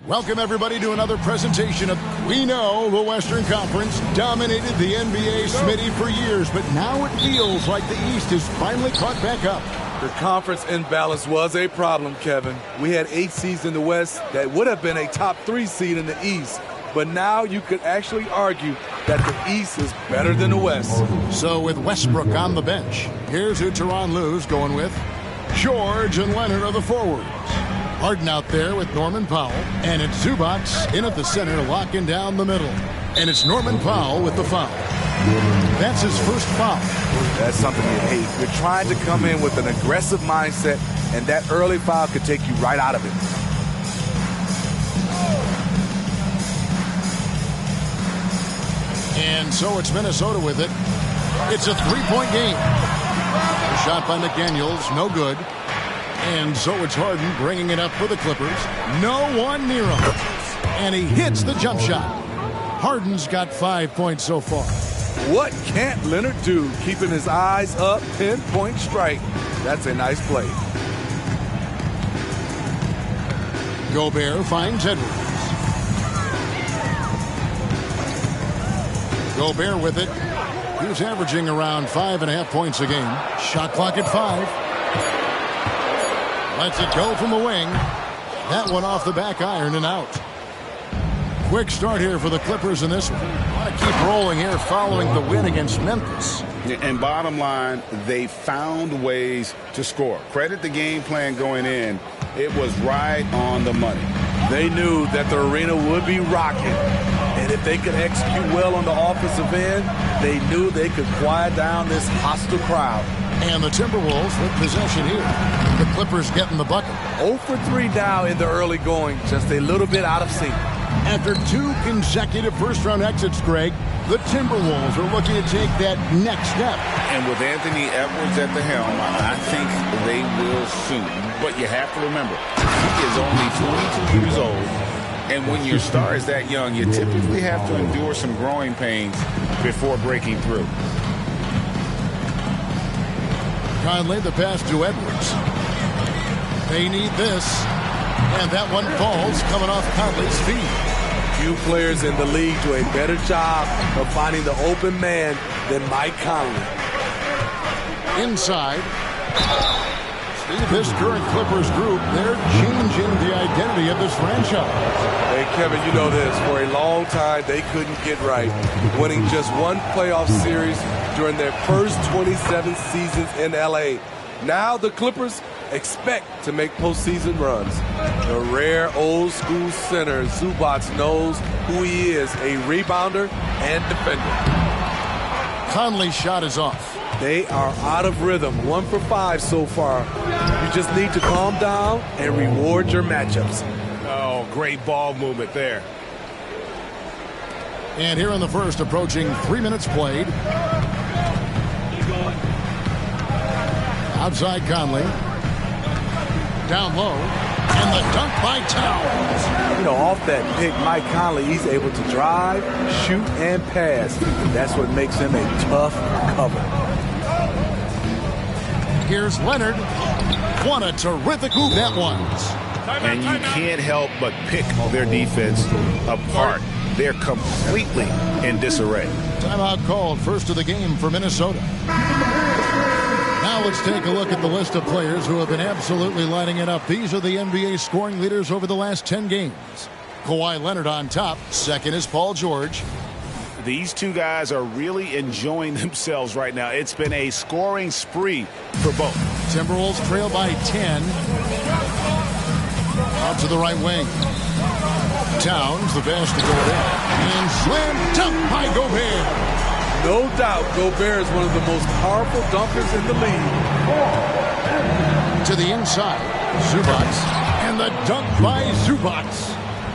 Welcome, everybody, to another presentation of We Know the Western Conference dominated the NBA, Smitty, for years, but now it feels like the East has finally caught back up. The conference imbalance was a problem, Kevin. We had 8 seeds in the West that would have been a top 3 seed in the East. But now you could actually argue that the East is better than the West. So with Westbrook on the bench, here's who Tyronn Lue's going with. George and Leonard are the forwards. Harden out there with Norman Powell. And it's Zubac in at the center, locking down the middle. And it's Norman Powell with the foul. That's his first foul. That's something you hate. You're trying to come in with an aggressive mindset, and that early foul could take you right out of it. And so it's Minnesota with it. It's a three-point game. A shot by McDaniels, no good. And so it's Harden bringing it up for the Clippers. No one near him. And he hits the jump shot. Harden's got 5 points so far. What can't Leonard do? Keeping his eyes up, pinpoint strike. That's a nice play. Gobert finds Edwards. Gobert with it. He's averaging around 5.5 points a game. Shot clock at 5. Lets it go from the wing. That one off the back iron and out. Quick start here for the Clippers in this one. Want to keep rolling here following the win against Memphis. And bottom line, they found ways to score. Credit the game plan going in. It was right on the money. They knew that the arena would be rocking. And if they could execute well on the offensive end, they knew they could quiet down this hostile crowd. And the Timberwolves with possession here. The Clippers getting the bucket. 0 for 3 now in the early going. Just a little bit out of sync. After 2 consecutive first-round exits, Greg, the Timberwolves are looking to take that next step. And with Anthony Edwards at the helm, I think they will soon. But you have to remember, he is only 22 years old. And when your star is that young, you typically have to endure some growing pains before breaking through. Conley, the pass to Edwards. They need this. And that one falls coming off Conley's feet. Few players in the league do a better job of finding the open man than Mike Conley. Inside. This current Clippers group, they're changing the identity of this franchise. Hey, Kevin, you know this. For a long time, they couldn't get right. Winning just one playoff series during their first 27 seasons in L.A. Now the Clippers expect to make postseason runs. The rare old-school center, Zubac, knows who he is, a rebounder and defender. Conley's shot is off. They are out of rhythm. 1 for 5 so far. You just need to calm down and reward your matchups. Oh, great ball movement there. And here in the first, approaching 3 minutes played. Outside Conley. Down low. And the dunk by Towns. You know, off that pick, Mike Conley, he's able to drive, shoot, and pass. That's what makes him a tough cover. Here's Leonard. What a terrific move that was. And you can't help but pick their defense apart. They're completely in disarray. Timeout called, first of the game for Minnesota. Now let's take a look at the list of players who have been absolutely lighting it up. These are the NBA scoring leaders over the last 10 games. Kawhi Leonard on top. Second is Paul George. These two guys are really enjoying themselves right now. It's been a scoring spree for both. Timberwolves trail by 10. Out to the right wing. Towns, the best to go down. And slam dunk by Gobert. No doubt, Gobert is one of the most powerful dunkers in the league. To the inside, Zubac. And the dunk by Zubac.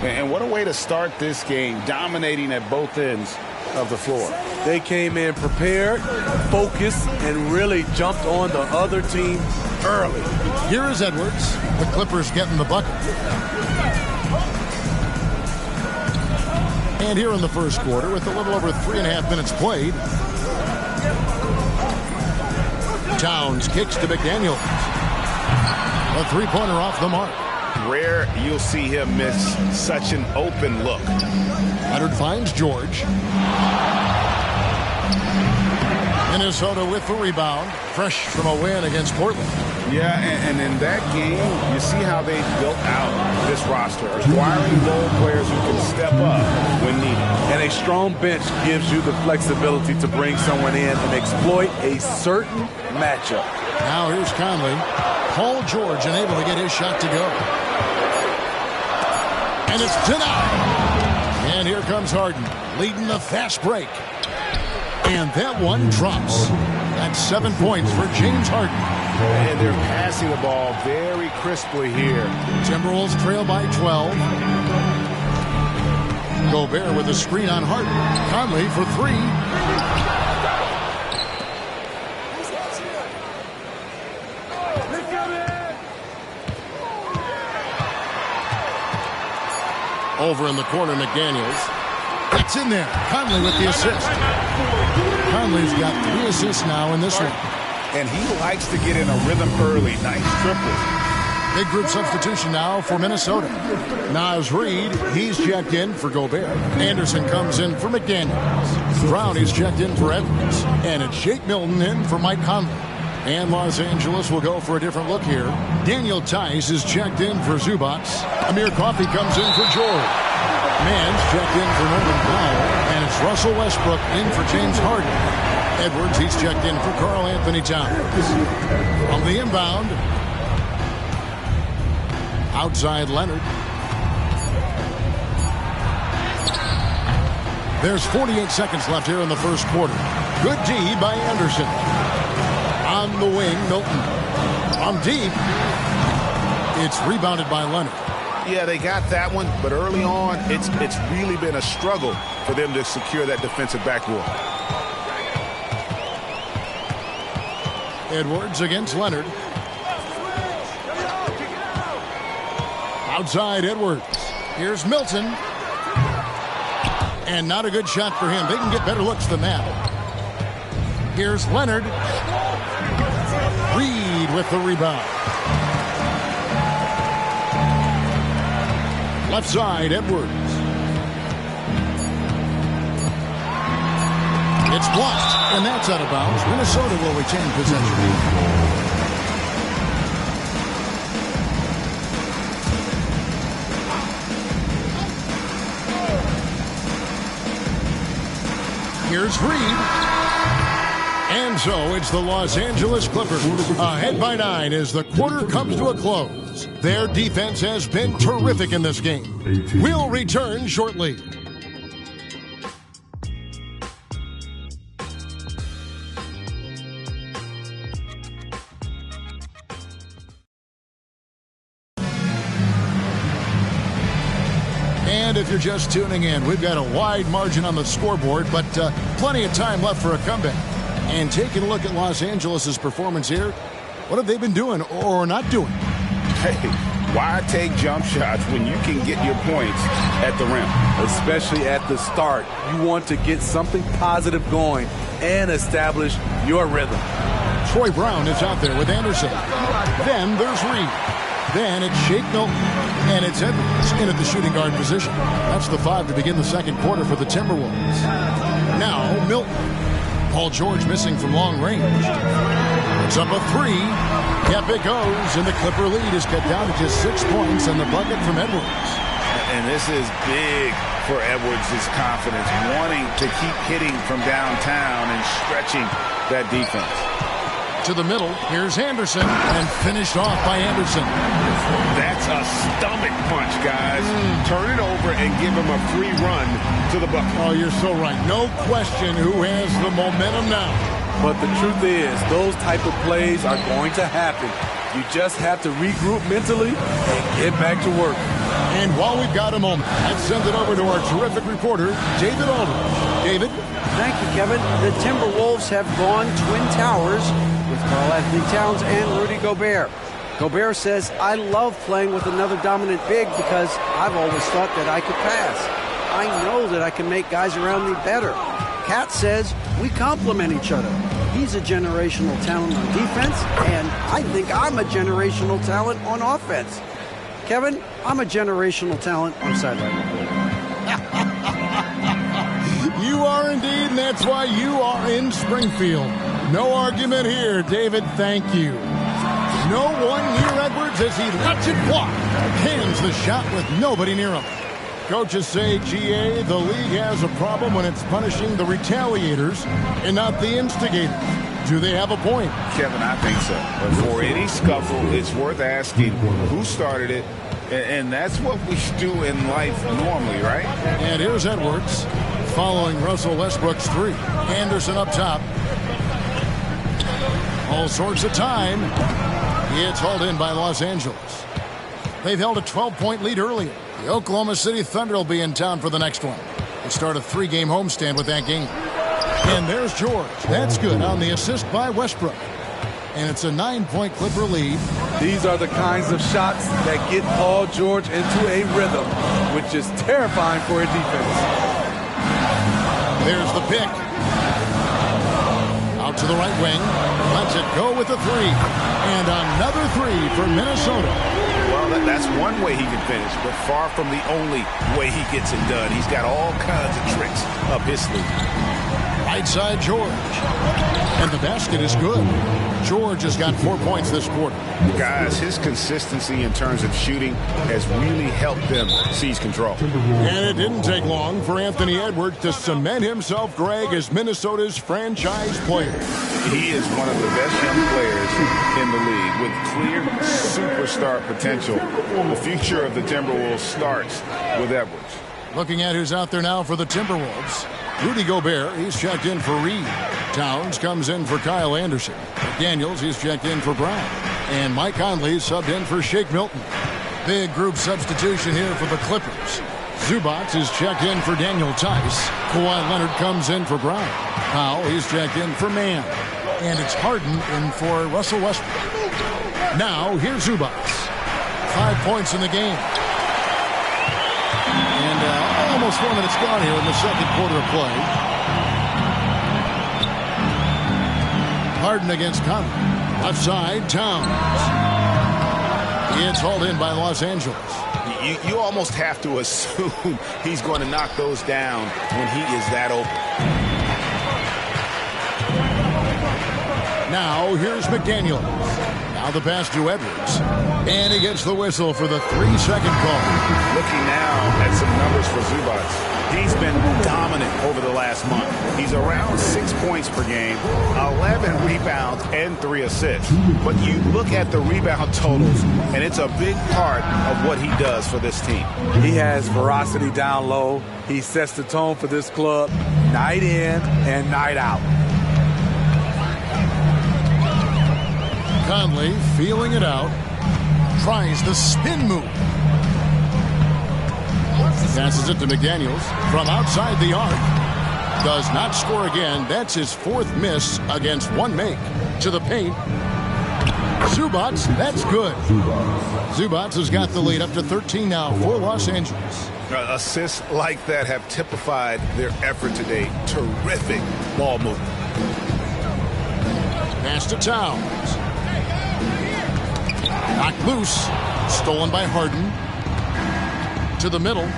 And what a way to start this game, dominating at both ends of the floor. They came in prepared, focused, and really jumped on the other team early. Here is Edwards. The Clippers getting the bucket. And here in the first quarter, with a little over 3.5 minutes played, Towns kicks to McDaniels. A three-pointer off the mark. Rare you'll see him miss such an open look. Leonard finds George. Minnesota with the rebound, fresh from a win against Portland. Yeah, and in that game, you see how they built out this roster, acquiring role players who can step up when needed. And a strong bench gives you the flexibility to bring someone in and exploit a certain matchup. Now here's Conley. Paul George unable to get his shot to go. And it's denied. And here comes Harden, leading the fast break. And that one drops. That's 7 points for James Harden. And they're passing the ball very crisply here. Timberwolves trail by 12. Gobert with a screen on Harden. Conley for three. Over in the corner, McDaniels. It's in there. Conley with the assist. Conley's got 3 assists now in this one. And he likes to get in a rhythm early. Nice triple. Big group substitution now for Minnesota. Naz Reid, he's checked in for Gobert. Anderson comes in for McDaniels. Brown is checked in for Edwards. And it's Shake Milton in for Mike Conley. And Los Angeles will go for a different look here. Daniel Tice is checked in for Zubac. Amir Coffey comes in for George. Mann's checked in for Norman Powell. And it's Russell Westbrook in for James Harden. Edwards, he's checked in for Karl Anthony Towns. From the inbound, outside Leonard. There's 48 seconds left here in the first quarter. Good D by Anderson. On the wing, Milton. From deep, it's rebounded by Leonard. Yeah, they got that one, but early on, it's really been a struggle for them to secure that defensive backboard. Edwards against Leonard. Outside Edwards. Here's Milton. And not a good shot for him. They can get better looks than that. Here's Leonard. Reed with the rebound. Left side, Edwards. It's blocked, and that's out of bounds. Minnesota will retain possession. Here's Reed. And so it's the Los Angeles Clippers ahead by 9 as the quarter comes to a close. Their defense has been terrific in this game. We'll return shortly. And if you're just tuning in, we've got a wide margin on the scoreboard, but plenty of time left for a comeback. And taking a look at Los Angeles' performance here, what have they been doing or not doing? Hey, why take jump shots when you can get your points at the rim? Especially at the start. You want to get something positive going and establish your rhythm. Troy Brown is out there with Anderson. Then there's Reed. Then it's Shake Milton. And it's Edwards in at the shooting guard position. That's the 5 to begin the second quarter for the Timberwolves. Now Milton. Paul George missing from long range. It's up a 3. Yep, it goes. And the Clipper lead is cut down to just 6 points and the bucket from Edwards. And this is big for Edwards' confidence, wanting to keep hitting from downtown and stretching that defense. To the middle, here's Anderson, and finished off by Anderson. That's a stomach punch, guys. Turn it over and give him a free run to the bucket. Oh, you're so right. No question who has the momentum now. But the truth is, those type of plays are going to happen. You just have to regroup mentally and get back to work. And while we've got a moment, let's send it over to our terrific reporter, David Aldridge. David? Thank you, Kevin. The Timberwolves have gone Twin Towers with Karl Anthony Towns and Rudy Gobert. Gobert says, I love playing with another dominant big because I've always thought that I could pass. I know that I can make guys around me better. Cat says, we complement each other. He's a generational talent on defense, and I think I'm a generational talent on offense. Kevin, I'm a generational talent on sideline reporting. You are indeed, and that's why you are in Springfield. No argument here, David. Thank you. No one near Edwards as he lets it fly. Hands the shot with nobody near him. Coaches say, GA, the league has a problem when it's punishing the retaliators and not the instigators. Do they have a point? Kevin, I think so. But for any scuffle, it's worth asking who started it, and that's what we do in life normally, right? And here's Edwards following Russell Westbrook's three. Anderson up top. All sorts of time. It's hauled in by Los Angeles. They've held a 12-point lead earlier. The Oklahoma City Thunder will be in town for the next one. They start a 3-game homestand with that game. And there's George. That's good on the assist by Westbrook. And it's a 9-point Clipper lead. These are the kinds of shots that get Paul George into a rhythm, which is terrifying for a defense. There's the pick. Out to the right wing. Lets it go with a three. And another three for Minnesota. Well, that's one way he can finish, but far from the only way he gets it done. He's got all kinds of tricks up his sleeve. Right side George. And the basket is good. George has got 4 points this quarter. Guys, his consistency in terms of shooting has really helped them seize control. And it didn't take long for Anthony Edwards to cement himself, Greg, as Minnesota's franchise player. He is one of the best young players in the league with clear superstar potential. The future of the Timberwolves starts with Edwards. Looking at who's out there now for the Timberwolves. Rudy Gobert, he's checked in for Reed. Towns comes in for Kyle Anderson. McDaniels, he's checked in for Brown. And Mike Conley subbed in for Shake Milton. Big group substitution here for the Clippers. Zubac is checked in for Daniel Tice. Kawhi Leonard comes in for Brown. Powell, he's checked in for Mann. And it's Harden in for Russell Westbrook. Now, here's Zubac. 5 points in the game. And almost 4 minutes gone here in the second quarter of play. Harden against Conley. Left side, Towns. It's hauled in by Los Angeles. You almost have to assume he's going to knock those down when he is that open. Now, here's McDaniels. Now the pass to Edwards. And he gets the whistle for the 3-second call. Looking now at some numbers for Zubac. He's been dominant over the last month. He's around 6 points per game, 11 rebounds, and 3 assists. But you look at the rebound totals, and it's a big part of what he does for this team. He has ferocity down low. He sets the tone for this club night in and night out. Conley feeling it out. Tries the spin move. Passes it to McDaniels from outside the arc. Does not score again. That's his 4th miss against 1 make. To the paint. Zubac, that's good. Zubac has got the lead up to 13 now for Los Angeles. Assists like that have typified their effort today. Terrific ball movement. Pass to Towns. Knocked loose. Stolen by Harden. To the middle.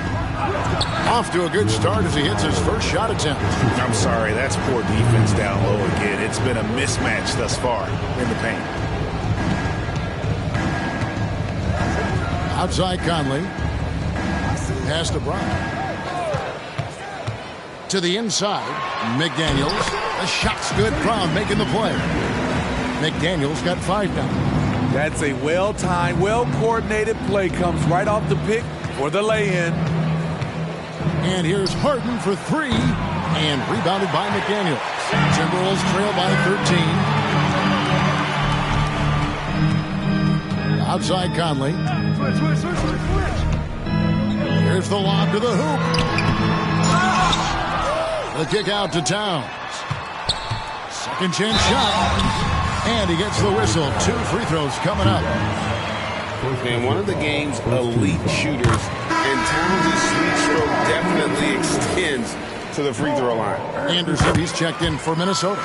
Off to a good start as he hits his first shot attempt. I'm sorry, that's poor defense down low again. It's been a mismatch thus far in the paint. Outside Conley. Pass to Brown. To the inside. McDaniels. The shot's good. Brown making the play. McDaniels got 5 now. That's a well-timed, well-coordinated play. Comes right off the pick for the lay-in. And here's Harden for 3. And rebounded by McDaniels. Timberwolves trail by 13. Outside Conley. Here's the lob to the hoop. The kick out to Towns. Second chance shot. And he gets the whistle. 2 free throws coming up. And one of the game's elite shooters, and Towns' sweet stroke definitely extends to the free throw line. Anderson, he's checked in for Minnesota.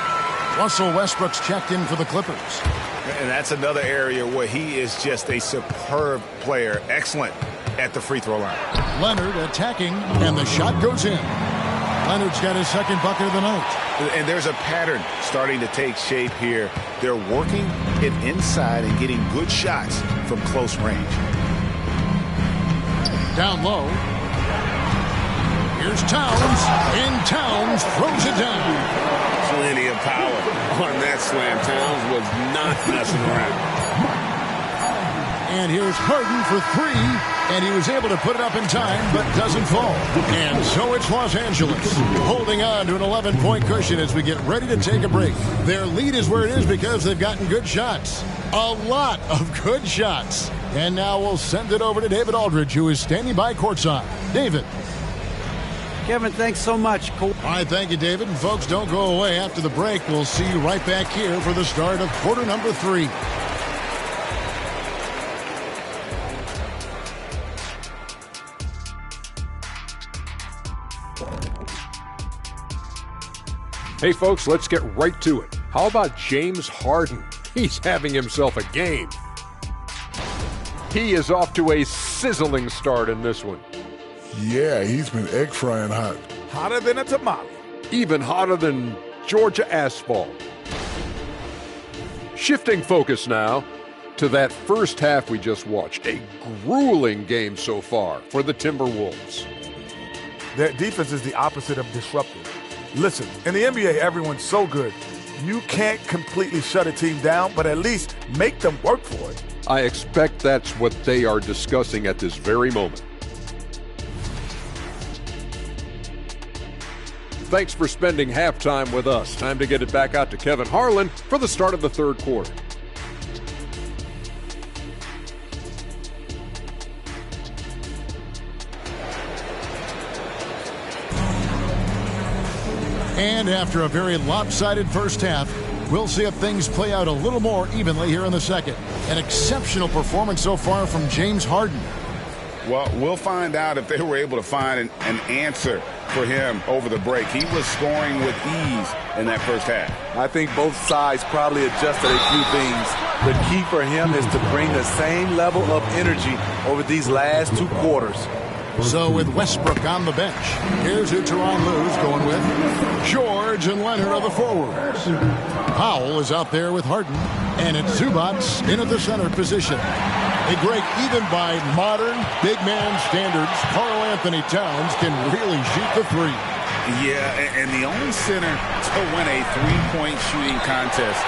Russell Westbrook's checked in for the Clippers. And that's another area where he is just a superb player. Excellent at the free throw line. Leonard attacking, and the shot goes in. Leonard's got his second bucket of the night. And there's a pattern starting to take shape here. They're working it inside and getting good shots from close range. Down low. Here's Towns, and Towns throws it down. Plenty of power on that slam. Towns was not messing around. And here's Harden for three, and he was able to put it up in time, but doesn't fall. And so it's Los Angeles holding on to an 11-point cushion as we get ready to take a break. Their lead is where it is because they've gotten good shots. A lot of good shots. And now we'll send it over to David Aldridge, who is standing by courtside. David. Kevin, thanks so much. All right, thank you, David. And folks, don't go away. After the break, we'll see you right back here for the start of quarter number 3. Hey, folks, let's get right to it. How about James Harden? He's having himself a game. He is off to a sizzling start in this one. Yeah, he's been egg frying hot. Hotter than a tamale. Even hotter than Georgia asphalt. Shifting focus now to that first half we just watched. A grueling game so far for the Timberwolves. Their defense is the opposite of disruptive. Listen, in the NBA, everyone's so good. You can't completely shut a team down, but at least make them work for it. I expect that's what they are discussing at this very moment. Thanks for spending halftime with us. Time to get it back out to Kevin Harlan for the start of the third quarter. And after a very lopsided first half, we'll see if things play out a little more evenly here in the second. An exceptional performance so far from James Harden. Well, we'll find out if they were able to find an answer for him over the break. He was scoring with ease in that first half. I think both sides probably adjusted a few things. The key for him is to bring the same level of energy over these last 2 quarters. So with Westbrook on the bench, here's who Tyronn Lue's going with. George and Leonard are the forwards. Powell is out there with Harden, and it's Zubac in at the center position. Hey, Greg, even by modern big man standards, Karl-Anthony Towns can really shoot the three. Yeah, and the only center to win a three-point shooting contest.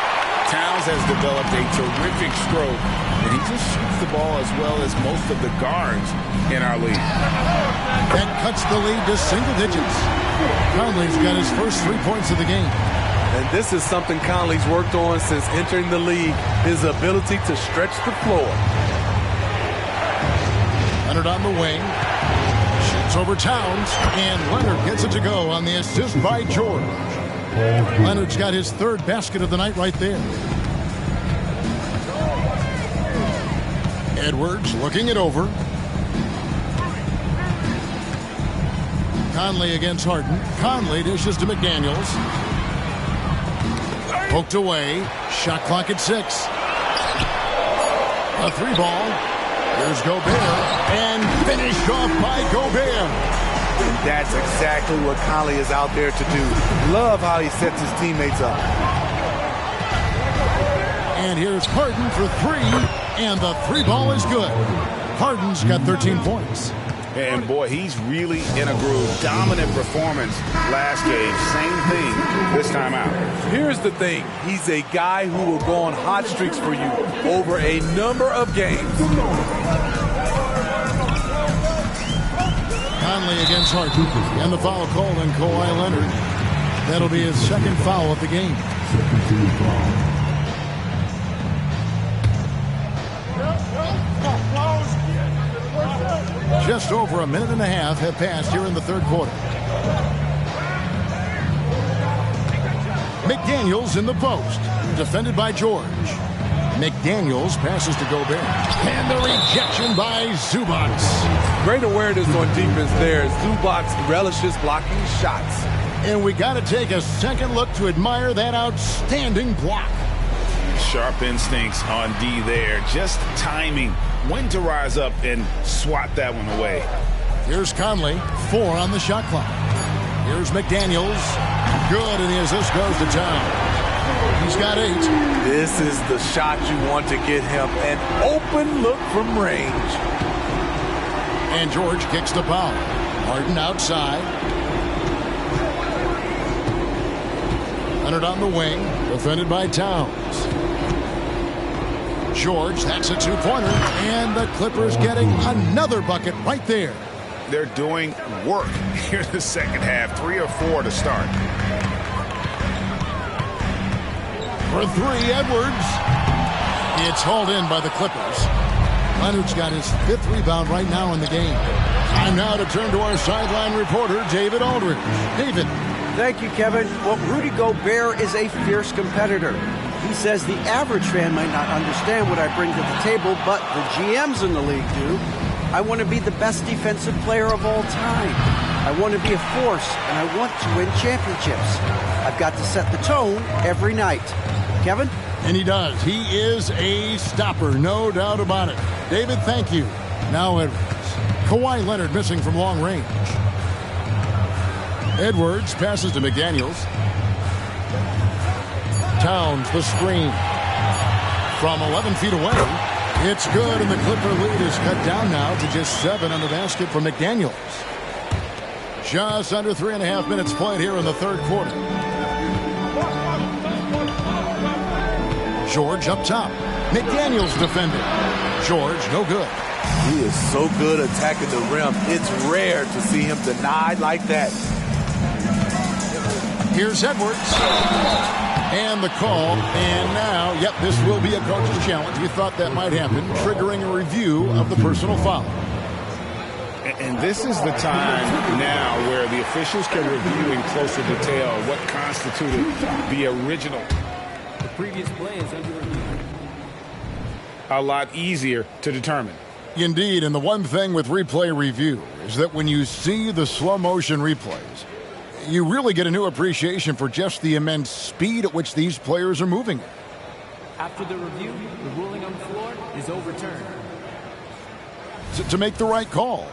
Towns has developed a terrific stroke, and he just shoots the ball as well as most of the guards in our league. That cuts the lead to single digits. Conley's got his first 3 points of the game. And this is something Conley's worked on since entering the league, his ability to stretch the floor. Leonard on the wing. Shoots over Towns, and Leonard gets it to go on the assist by George. Leonard's got his third basket of the night right there. Edwards looking it over. Conley against Harden. Conley dishes to McDaniels. Poked away. Shot clock at 6. A 3-ball. Here's Gobert. And finished off by Gobert. And that's exactly what Conley is out there to do. Love how he sets his teammates up. And here's Harden for 3. And the 3-ball is good. Harden's got 13 points. And, boy, he's really in a groove. Dominant performance last game. Same thing this time out. Here's the thing. He's a guy who will go on hot streaks for you over a number of games. Conley against Harden. And the foul called on Kawhi Leonard. That'll be his second foul of the game. Just over a minute and a half have passed here in the third quarter. McDaniels in the post. Defended by George. McDaniels passes to Gobert. And the rejection by Zubac. Great awareness on defense there. Zubac relishes blocking shots. And we got to take a second look to admire that outstanding block. Sharp instincts on D there. Just timing when to rise up and swat that one away. Here's Conley, 4 on the shot clock. Here's McDaniels. Good, and the assist goes to Town. He's got 8. This is the shot you want to get him. An open look from range. And George kicks to Powell. Harden outside. Leonard on the wing, defended by Towns. George, that's a 2-pointer, and the Clippers getting another bucket right there. They're doing work here in the second half. 3 or 4 to start. For 3, Edwards. It's hauled in by the Clippers. Leonard's got his 5th rebound right now in the game. Time now to turn to our sideline reporter, David Aldridge. David. Thank you, Kevin. Well, Rudy Gobert is a fierce competitor. He says the average fan might not understand what I bring to the table, but the GMs in the league do. I want to be the best defensive player of all time. I want to be a force, and I want to win championships. I've got to set the tone every night. Kevin? And he does. He is a stopper, no doubt about it. David, thank you. Now Edwards. Kawhi Leonard missing from long range. Edwards passes to McDaniels. Towns, the screen. From 11 feet away. It's good, and the Clipper lead is cut down now to just 7 on the basket for McDaniels. Just under 3.5 minutes played here in the third quarter. George up top. McDaniels defending. George, no good. He is so good attacking the rim. It's rare to see him denied like that. Here's Edwards. And the call. And now, yep, this will be a coach's challenge. We thought that might happen, triggering a review of the personal foul. And this is the time now where the officials can review in closer detail what constituted the original. The previous play is under review. A lot easier to determine. Indeed, and the one thing with replay review is that when you see the slow motion replays, you really get a new appreciation for just the immense speed at which these players are moving. After the review, the ruling on the floor is overturned. To make the right call.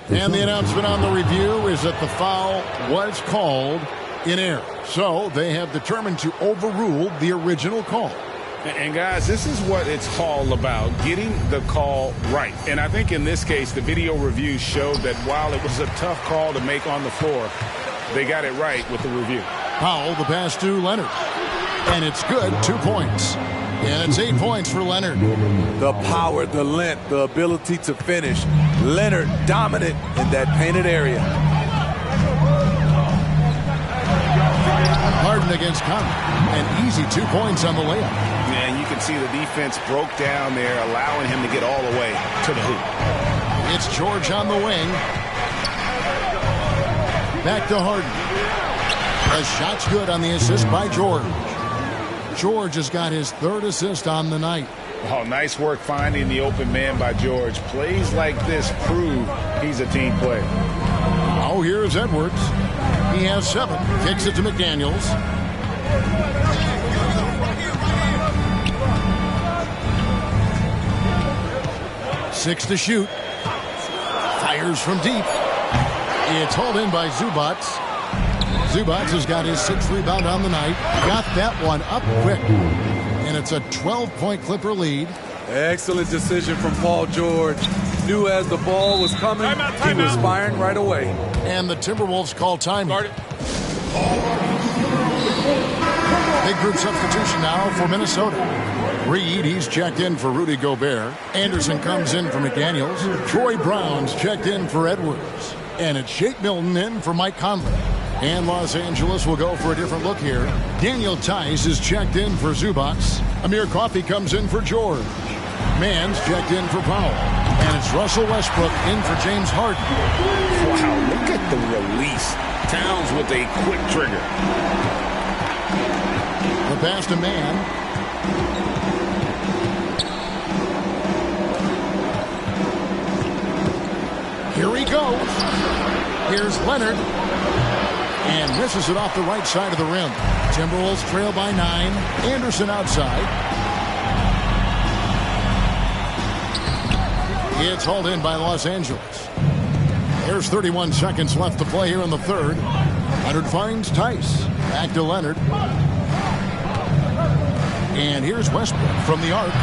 And the announcement on the review is that the foul was called in error. So they have determined to overrule the original call. And guys, this is what it's all about, getting the call right. And I think in this case, the video review showed that while it was a tough call to make on the floor, they got it right with the review. Powell, the pass to Leonard. And it's good, 2 points. And it's 8 points for Leonard. The power, the length, the ability to finish. Leonard dominant in that painted area. Harden against Conley. An easy 2 points on the layup. And you can see the defense broke down there, allowing him to get all the way to the hoop. It's George on the wing. Back to Harden. The shot's good on the assist by George. George has got his 3rd assist on the night. Oh, nice work finding the open man by George. Plays like this prove he's a team player. Oh, here's Edwards. He has 7. Kicks it to McDaniels. Six to shoot. Fires from deep. It's hauled in by Zubac. Zubac has got his 6th rebound on the night. Got that one up quick. And it's a 12-point Clipper lead. Excellent decision from Paul George. Knew as the ball was coming, he was firing right away. And the Timberwolves call timeout. Big group substitution now for Minnesota. Reed, he's checked in for Rudy Gobert. Anderson comes in for McDaniels. Troy Brown's checked in for Edwards. And it's Shake Milton in for Mike Conley. And Los Angeles will go for a different look here. Daniel Tice is checked in for Zubac. Amir Coffey comes in for George. Mann's checked in for Powell. And it's Russell Westbrook in for James Harden. Wow, look at the release. Towns with a quick trigger. The pass to Mann. Here he goes. Here's Leonard. And misses it off the right side of the rim. Timberwolves trail by 9. Anderson outside. It's hauled in by Los Angeles. There's 31 seconds left to play here in the third. Leonard finds Tice. Back to Leonard. And here's Westbrook from the arc.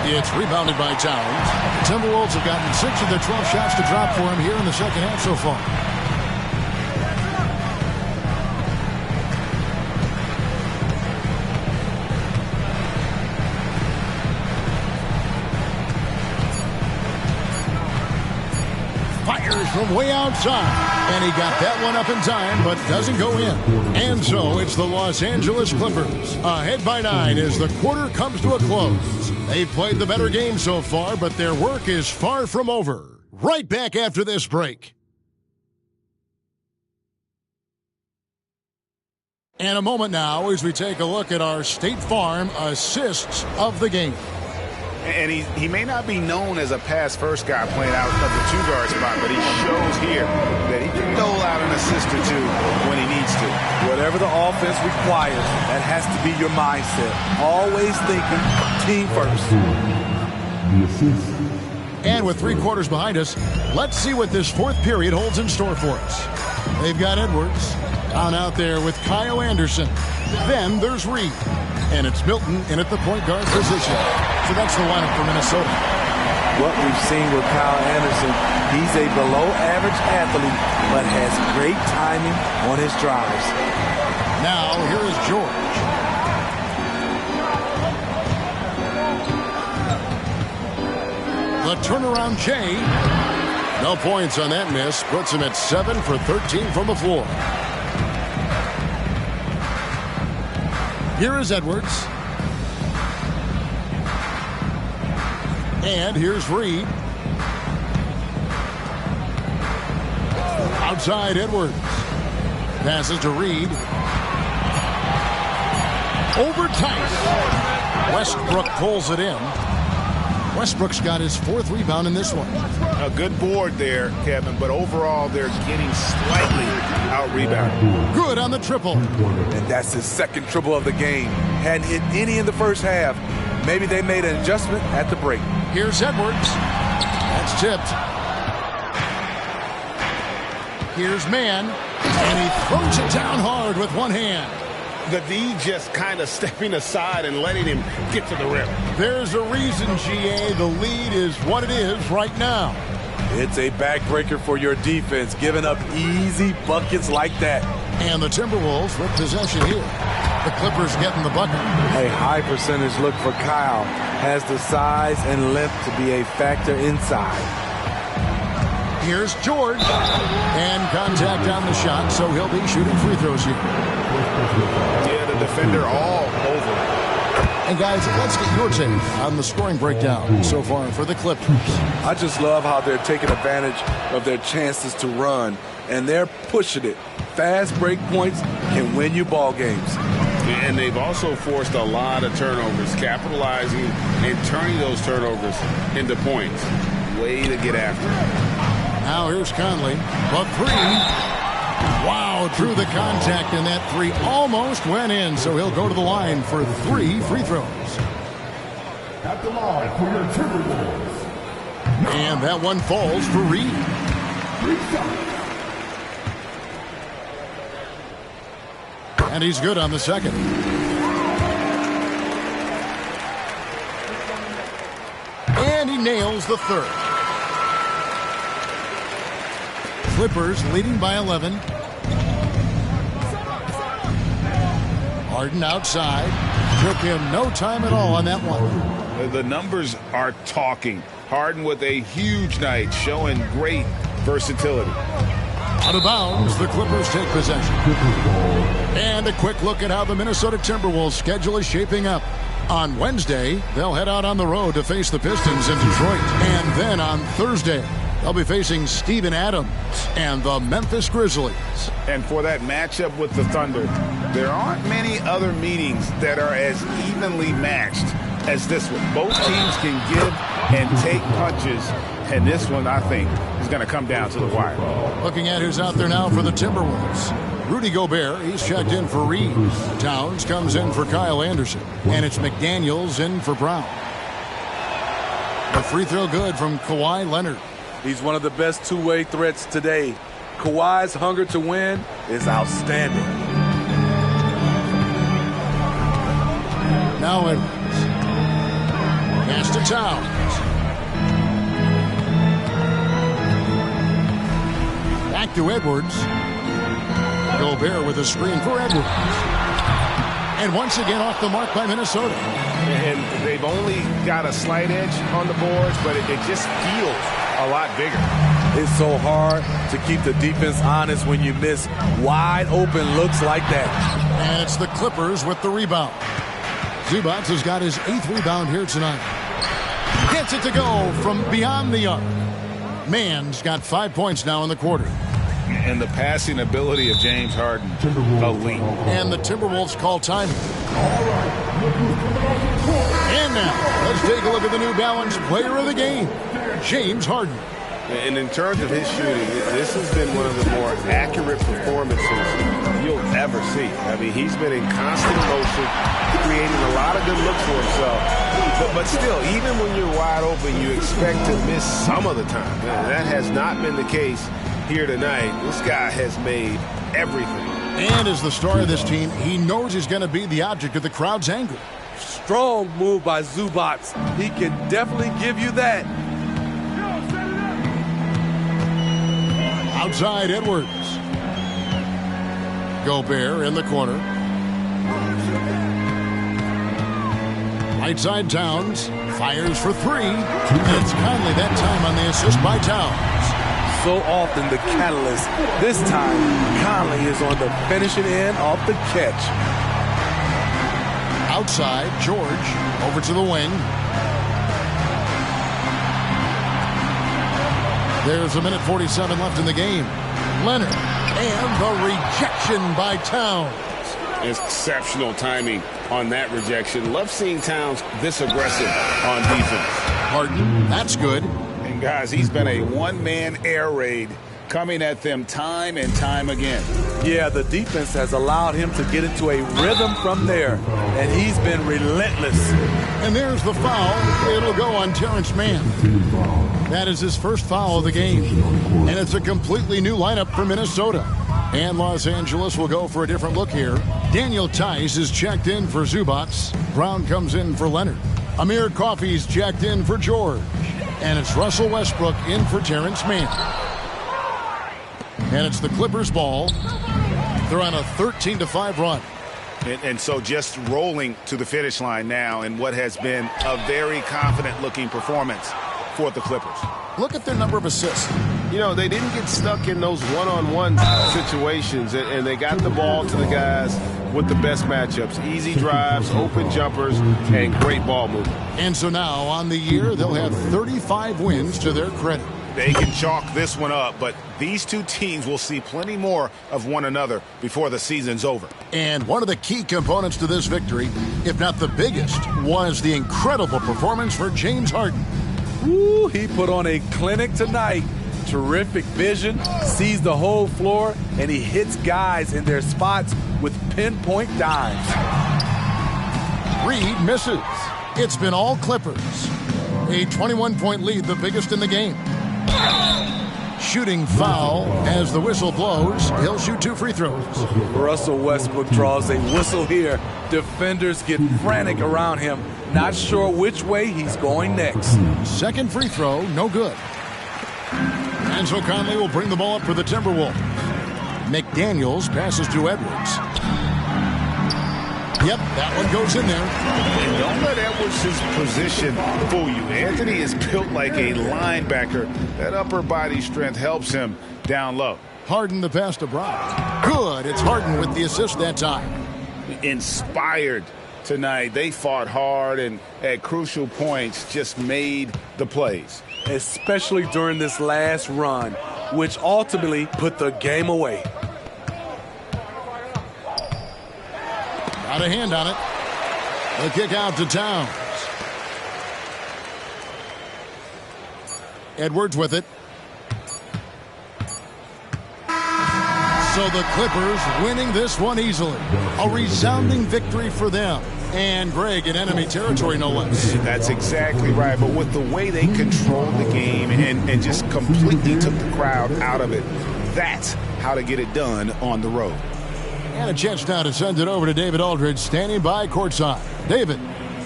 It's rebounded by Towns. The Timberwolves have gotten 6 of their 12 shots to drop for him here in the second half so far. Fires from way outside. And he got that one up in time, but doesn't go in. And so it's the Los Angeles Clippers ahead by 9 as the quarter comes to a close. They've played the better game so far, but their work is far from over. Right back after this break. And a moment now as we take a look at our State Farm assists of the game. And he may not be known as a pass-first guy playing out of the two-guard spot, but he shows here that he can dole out an assist or two when he needs to. Whatever the offense requires, that has to be your mindset. Always thinking team first. And with 3 quarters behind us, let's see what this fourth period holds in store for us. They've got Edwards down out there with Kyle Anderson. Then there's Reed. And it's Milton in at the point guard position. So that's the lineup for Minnesota. What we've seen with Kyle Anderson, he's a below-average athlete, but has great timing on his drives. Now, here is George. The turnaround Jay. No points on that miss. Puts him at 7 for 13 from the floor. Here is Edwards. And here's Reed. Outside Edwards. Passes to Reed. Over Tice. Westbrook pulls it in. Westbrook's got his 4th rebound in this one. A good board there, Kevin, but overall they're getting slightly out-rebounded. Good on the triple. And that's his 2nd triple of the game. Hadn't hit any in the first half. Maybe they made an adjustment at the break. Here's Edwards. That's tipped. Here's Mann. And he throws it down hard with one hand. The D just kind of stepping aside and letting him get to the rim. There's a reason, GA. The lead is what it is right now. It's a backbreaker for your defense, giving up easy buckets like that. And the Timberwolves with possession here. The Clippers getting the bucket. A high percentage look for Kyle. Has the size and length to be a factor inside. Here's George. And contact on the shot, so he'll be shooting free throws here. Yeah, the defender all over. And guys, let's get your take on the scoring breakdown so far for the Clippers. I just love how they're taking advantage of their chances to run, and they're pushing it. Fast break points can win you ball games. And they've also forced a lot of turnovers, capitalizing and turning those turnovers into points. Way to get after it. Now here's Conley. But 3. Wow, drew the contact, and that 3 almost went in, so he'll go to the line for 3 free throws. At the line for your Timberwolves. And that one falls for Reed. 3 shots. And he's good on the second. And he nails the third. Clippers leading by 11. Harden outside. Took him no time at all on that one. The numbers are talking. Harden with a huge night, showing great versatility. Out of bounds, the Clippers take possession. And a quick look at how the Minnesota Timberwolves schedule is shaping up. On Wednesday, they'll head out on the road to face the Pistons in Detroit. And then on Thursday, they'll be facing Steven Adams and the Memphis Grizzlies. And for that matchup with the Thunder, there aren't many other meetings that are as evenly matched as this one. Both teams can give and take punches, and this one, I think, is going to come down to the wire. Looking at who's out there now for the Timberwolves. Rudy Gobert, he's checked in for Reed. Towns comes in for Kyle Anderson. And it's McDaniels in for Brown. The free throw good from Kawhi Leonard. He's one of the best two-way threats today. Kawhi's hunger to win is outstanding. Now Edwards. Pass to Towns. Back to Edwards. Gobert with a screen for Edwards. And once again off the mark by Minnesota. And they've only got a slight edge on the boards, but it just feels a lot bigger. It's so hard to keep the defense honest when you miss wide open looks like that. And it's the Clippers with the rebound. Zubac has got his 8th rebound here tonight. Gets it to go from beyond the arc. Mann's got 5 points now in the quarter. And the passing ability of James Harden, elite. And the Timberwolves call time. And now, let's take a look at the New Balance player of the game, James Harden. And in terms of his shooting, this has been one of the more accurate performances you'll ever see. I mean, he's been in constant motion, creating a lot of good looks for himself. But still, even when you're wide open, you expect to miss some of the time. And that has not been the case here tonight. This guy has made everything. And as the star of this team, he knows he's going to be the object of the crowd's anger. Strong move by Zubac. He can definitely give you that. Outside Edwards. Gobert in the corner. Right side Towns. Fires for 3. And it's Conley that time on the assist by Towns. So often the catalyst. This time, Conley is on the finishing end off the catch. Outside, George over to the wing. There's 1:47 left in the game. Leonard, and the rejection by Towns. Exceptional timing on that rejection. Love seeing Towns this aggressive on defense. Harden, that's good. And guys, he's been a one-man air raid coming at them time and time again. Yeah, the defense has allowed him to get into a rhythm from there, and he's been relentless. And there's the foul. It'll go on Terrence Mann. That is his first foul of the game. And it's a completely new lineup for Minnesota. And Los Angeles will go for a different look here. Daniel Tice is checked in for Zubac. Brown comes in for Leonard. Amir Coffey's checked in for George. And it's Russell Westbrook in for Terrence Mann. And it's the Clippers' ball. They're on a 13-5 run. And so just rolling to the finish line now in what has been a very confident-looking performance for the Clippers. Look at their number of assists. You know, they didn't get stuck in those one-on-one situations, and they got the ball to the guys with the best matchups. Easy drives, open jumpers, and great ball movement. And so now, on the year, they'll have 35 wins to their credit. They can chalk this one up, but these two teams will see plenty more of one another before the season's over. And one of the key components to this victory, if not the biggest, was the incredible performance for James Harden. Woo, he put on a clinic tonight. Terrific vision, sees the whole floor, and he hits guys in their spots with pinpoint dimes. Reed misses. It's been all Clippers. A 21-point lead, the biggest in the game. Shooting foul as the whistle blows. He'll shoot 2 free throws. Russell Westbrook draws a whistle here. Defenders get frantic around him, not sure which way he's going next. Second free throw, no good. And so Conley will bring the ball up for the Timberwolves. McDaniels passes to Edwards. Yep, that one goes in there. And don't let Edwards' position fool you. Anthony is built like a linebacker. That upper body strength helps him down low. Harden the pass to Brown. Good. It's Harden with the assist that time. Inspired tonight. They fought hard and at crucial points just made the plays. Especially during this last run, which ultimately put the game away. Got a hand on it. The kick out to Towns. Edwards with it. So the Clippers winning this one easily. A resounding victory for them. And Greg in enemy territory, no less. That's exactly right. But with the way they controlled the game and just completely took the crowd out of it, that's how to get it done on the road. And a chance now to send it over to David Aldridge, standing by courtside. David.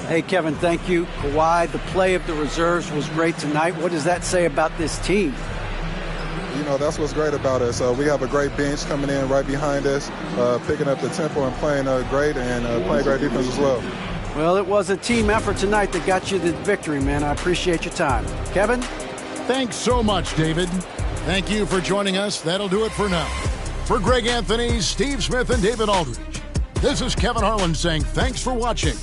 Hey, Kevin, thank you. Kawhi, the play of the reserves was great tonight. What does that say about this team? You know, that's what's great about us. We have a great bench coming in right behind us, picking up the tempo and playing great and playing great defense as well. Well, it was a team effort tonight that got you the victory, man. I appreciate your time. Kevin? Thanks so much, David. Thank you for joining us. That'll do it for now. For Greg Anthony, Steve Smith, and David Aldridge, this is Kevin Harlan saying thanks for watching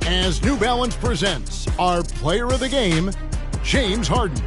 as New Balance presents our player of the game, James Harden.